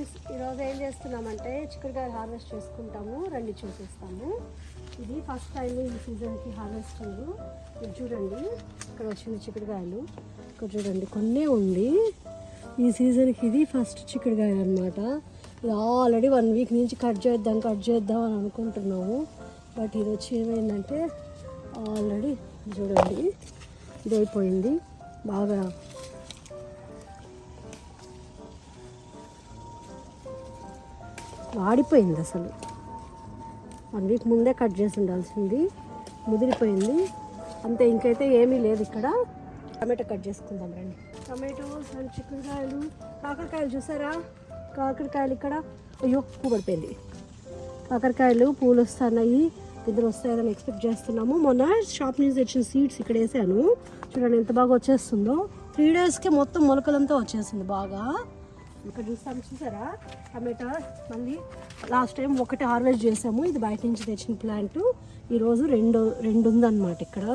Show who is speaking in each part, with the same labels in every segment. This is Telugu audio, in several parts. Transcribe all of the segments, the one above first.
Speaker 1: ఫ్రెండ్స్, ఈరోజు ఏం చేస్తున్నామంటే చిక్కుడుకాయలు హార్వెస్ట్ చేసుకుంటాము. రండి చూపిస్తాము. ఇది ఫస్ట్ టైం ఈ సీజన్కి హార్వెస్టింగ్. ఇది చూడండి, ఇక్కడ వచ్చింది చిక్కుడుకాయలు. ఇక్కడ చూడండి కొన్ని ఉంది. ఈ సీజన్కి ఇది ఫస్ట్ చిక్కుడుకాయలు అనమాట. ఇది ఆల్రెడీ 1 వీక్ నుంచి కట్ చేద్దాం అని అనుకుంటున్నాము. బట్ ఇది వచ్చి ఏమైందంటే ఆల్రెడీ చూడండి ఇది అయిపోయింది, బాగా వాడిపోయింది. అసలు 1 వీక్ ముందే కట్ చేసి ఉండాల్సింది, ముదిరిపోయింది అంతే. ఇంకైతే ఏమీ లేదు. ఇక్కడ టమాటో కట్ చేసుకుందాం రండి. టమాటోస్ అండ్ చిక్కుడుకాయలు, కాకరకాయలు చూసారా? కాకరకాయలు ఇక్కడ అయ్యో పువ్వు పడిపోయింది. కాకరకాయలు పూలు వస్తున్నాయి, ఇద్దరు వస్తాయని ఎక్స్పెక్ట్ చేస్తున్నాము. మొన్న షాప్ నుంచి తెచ్చిన సీడ్స్ ఇక్కడ వేసాను. చూడండి ఎంత బాగా వచ్చేస్తుందో. 3 డేస్కే మొత్తం మొలకలంతా వచ్చేసింది బాగా. ఇక్కడ చూసారా టమాటా. మళ్ళీ లాస్ట్ టైం ఒకటి హార్వెస్ట్ చేసాము, ఇది బయట నుంచి తెచ్చిన ప్లాంట్. ఈరోజు రెండు ఉందన్నమాట. ఇక్కడ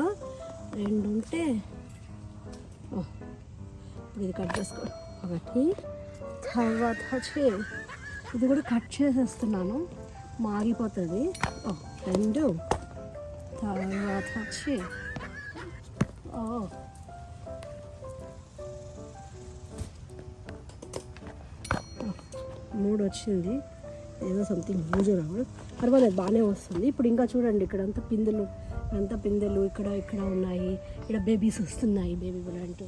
Speaker 1: 2 ఉంటే ఇది కట్ చేసుకో ఒకటి. తర్వాత ఇది కూడా కట్ చేసేస్తున్నాను, మాగిపోతుంది. 2 తర్వాత 3 వచ్చింది. ఏదో సంథింగ్ యూజ్ రావడం పర్వాలేదు, బాగానే వస్తుంది. ఇప్పుడు ఇంకా చూడండి ఇక్కడంతా పిందెలు ఇక్కడ ఉన్నాయి. ఇక్కడ బేబీస్ వస్తున్నాయి, బేబీ ప్లాంట్.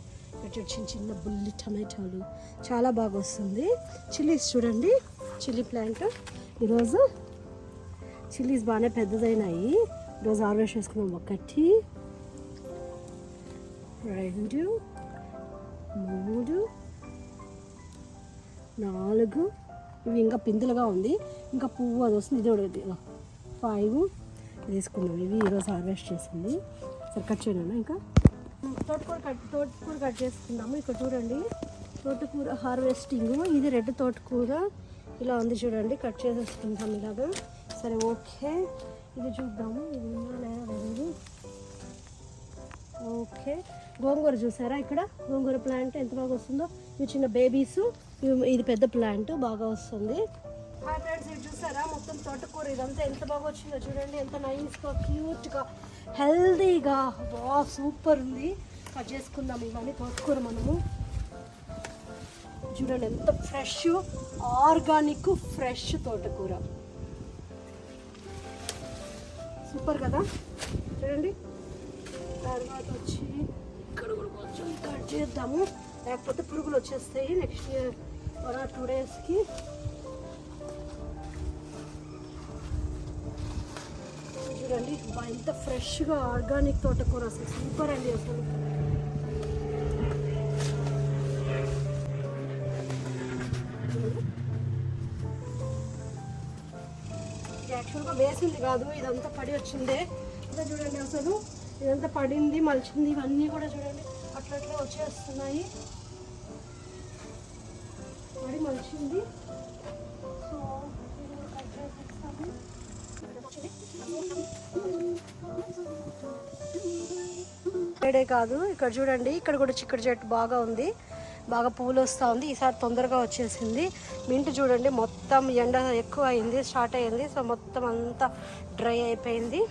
Speaker 1: ఇక్కడ చిన్న బుల్లి టమాటాలు చాలా బాగా వస్తుంది. చిల్లీస్ చూడండి, చిల్లీ ప్లాంట్. ఈరోజు చిల్లీస్ బాగానే పెద్దదైనాయి. ఈరోజు హార్వెస్ట్ చేసుకున్నాం. 1 2 3 4. ఇవి ఇంకా పిందులుగా ఉంది, ఇంకా పువ్వు అది వస్తుంది. ఇది కూడా 5 తీసుకున్నాం. ఇవి ఈరోజు హార్వెస్ట్ చేసింది. సరే కట్ చేయను. ఇంకా తోటకూర కట్ చేసుకున్నాము. ఇక్కడ చూడండి తోటకూర హార్వెస్టింగ్. ఇది రెడ్ తోటకూర ఇలా ఉంది చూడండి, కట్ చేసేసుకుంటాం ఇలాగా. సరే ఓకే, ఇది చూద్దాము ఇది ఉందా లేదా. ఓకే, గోంగూర చూసారా? ఇక్కడ గోంగూర ప్లాంట్ ఎంత బాగా వస్తుందో. ఇవి చిన్న బేబీస్, ఇది పెద్ద ప్లాంట్ బాగా వస్తుంది. హాయ్ ఫ్రెండ్స్, ఇది చూసారా మొత్తం తోటకూర. ఇదంతా ఎంత బాగా వచ్చిందో చూడండి, ఎంత నైస్గా క్యూట్గా హెల్దీగా. వా సూపర్ ఉంది. కట్ చేసుకుందాం ఇవన్నీ తోటకూర మనము. చూడండి ఎంత ఫ్రెష్, ఆర్గానిక్ ఫ్రెష్ తోటకూర. సూపర్ కదా చూడండి. తర్వాత వచ్చి ఇక్కడ కూడా కొంచెం కట్ చేద్దాము, లేకపోతే పురుగులు వచ్చేస్తాయి నెక్స్ట్ 1 or 2 డేస్కి. చూడండి ఎంత ఫ్రెష్గా ఆర్గానిక్ తోటకూర, అసలు సూపర్ అండి. అసలు యాక్చువల్గా వేసింది కాదు, ఇదంతా పడి వచ్చిందే. ఇంకా చూడండి అసలు ఇదంతా పడింది, మలిచింది. ఇవన్నీ కూడా చూడండి అట్లా వచ్చేస్తున్నాయి, పడి మలిచింది. సో కట్ చేసేస్తాము. ఇక్కడే కాదు, ఇక్కడ చూడండి ఇక్కడ కూడా చిక్కుడు చెట్టు బాగా ఉంది, బాగా పూలు వస్తూ ఉంది. ఈసారి తొందరగా వచ్చేసింది. మింట్ చూడండి మొత్తం ఎండ ఎక్కువ అయింది, స్టార్ట్ అయ్యింది. సో మొత్తం అంతా డ్రై అయిపోయింది,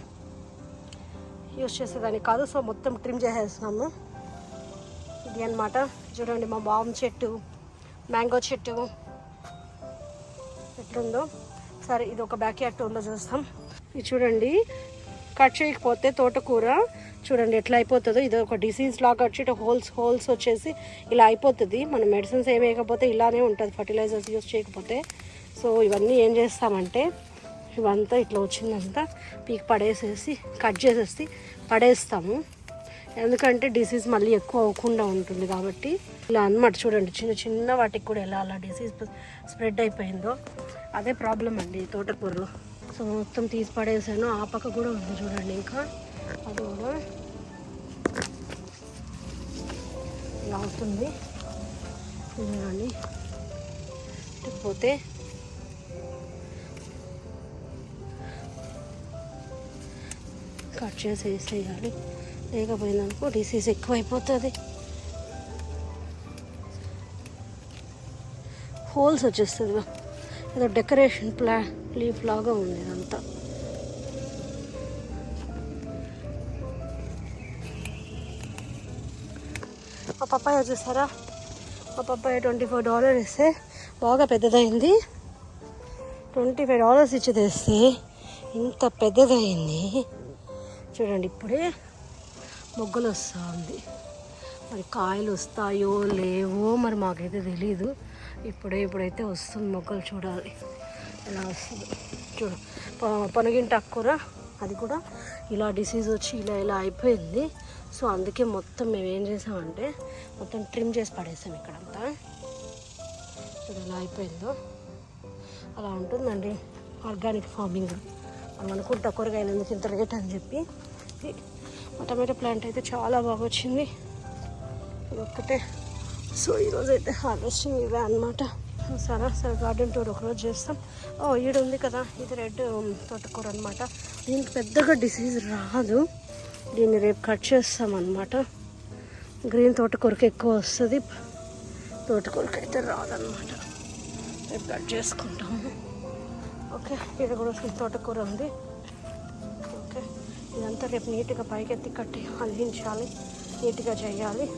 Speaker 1: యూస్ చేసేదానికి కాదు. సో మొత్తం ట్రిమ్ చేసేస్తున్నాము. ఇది అన్నమాట. చూడండి మా బామ్ చెట్టు, మ్యాంగో చెట్టు ఎట్లుందో. సరే ఇది ఒక బ్యాక్ యార్డ్ ఉందో చూస్తాం. ఇది చూడండి కట్ చేయకపోతే తోటకూర చూడండి ఎట్లా అయిపోతుందో. ఇది ఒక డిసీజ్ లాగా వచ్చి హోల్స్ వచ్చేసి ఇలా అయిపోతుంది. మనం మెడిసిన్స్ ఏమి వేయకపోతే ఇలానే ఉంటుంది, ఫర్టిలైజర్స్ యూస్ చేయకపోతే. సో ఇవన్నీ ఏం చేస్తామంటే ఇవంతా ఇట్లా వచ్చిందంతా పీక్ పడేసేసి కట్ చేసేసి పడేస్తాము, ఎందుకంటే డిసీజ్ మళ్ళీ ఎక్కువ అవ్వకుండా ఉంటుంది కాబట్టి. ఇలా అన్నమాట. చూడండి చిన్న వాటికి కూడా ఎలా అలా డిసీజ్ స్ప్రెడ్ అయిపోయిందో. అదే ప్రాబ్లం అండి తోటకూరలో. సో మొత్తం తీసి పడేసాను. ఆ పక్క కూడా ఉంది చూడండి, ఇంకా అది కూడా ఇలా అవుతుంది చూడండి. పోతే కట్ చేసి వేసేయాలి, లేకపోయిందనుకో డిసీజ్ ఎక్కువైపోతుంది. హోల్స్ వచ్చేస్తుంది. ఏదో డెకరేషన్ లీఫ్ లాగా ఉంది ఇదంతా. ఆ పప్పాయ చూసారా, ఆ పప్పాయ $24 ఇస్తే బాగా పెద్దదైంది. $25 ఇచ్చి తెస్తే ఇంత పెద్దదైంది చూడండి. ఇప్పుడే మొగ్గలు వస్తూ ఉంది. మరి కాయలు వస్తాయో లేవో మరి మాకైతే తెలీదు. ఇప్పుడైతే వస్తుంది మొగ్గలు. చూడాలి ఎలా వస్తుంది. చూడు పొనగింటి కూర, అది కూడా ఇలా డిసీజ్ వచ్చి ఇలా అయిపోయింది. సో అందుకే మొత్తం మేము ఏం చేసామంటే మొత్తం ట్రిమ్ చేసి పడేసాం ఇక్కడంతా. చూడు ఎలా అయిపోయిందో. అలా ఉంటుందండి ఆర్గానిక్ ఫార్మింగ్. మనం అనుకుంటా కూరగాయలు ఎందుకు ఇంత రేట్ అని చెప్పి. మా టమాటో ప్లాంట్ అయితే చాలా బాగా వచ్చింది. ఇది ఒక్కటే. సో ఈరోజు అయితే హార్వెస్టింగ్ ఇవే అనమాట. సరే గార్డెన్ టూర్ ఒకరోజు చేస్తాం. ఈడ ఉంది కదా, ఇది రెడ్ తోటకూర అనమాట. దీనికి పెద్దగా డిసీజ్ రాదు. దీన్ని రేపు కట్ చేస్తాం అనమాట. గ్రీన్ తోటకూరకి ఎక్కువ వస్తుంది, తోటకూరకి అయితే రాదనమాట. రేపు కట్ చేసుకుంటాము. ఓకే, ఇక్కడ కూడా తోటకూర ఉంది. ఓకే, ఇదంతా రేపు నీట్గా పైకెత్తి కట్టి అందించాలి, నీట్గా చేయాలి.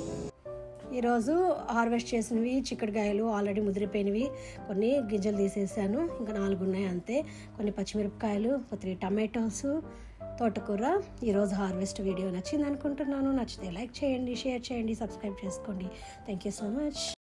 Speaker 1: ఈరోజు హార్వెస్ట్ చేసినవి చిక్కుడుకాయలు ఆల్రెడీ ముదిరిపోయినవి, కొన్ని గింజలు తీసేసాను. ఇంకా 4 ఉన్నాయి అంతే. కొన్ని పచ్చిమిరపకాయలు, 3 టమాటోస్, తోటకూర. ఈరోజు హార్వెస్ట్ వీడియో నచ్చింది అనుకుంటున్నాను. నచ్చితే లైక్ చేయండి, షేర్ చేయండి, సబ్స్క్రైబ్ చేసుకోండి. Thank you so much.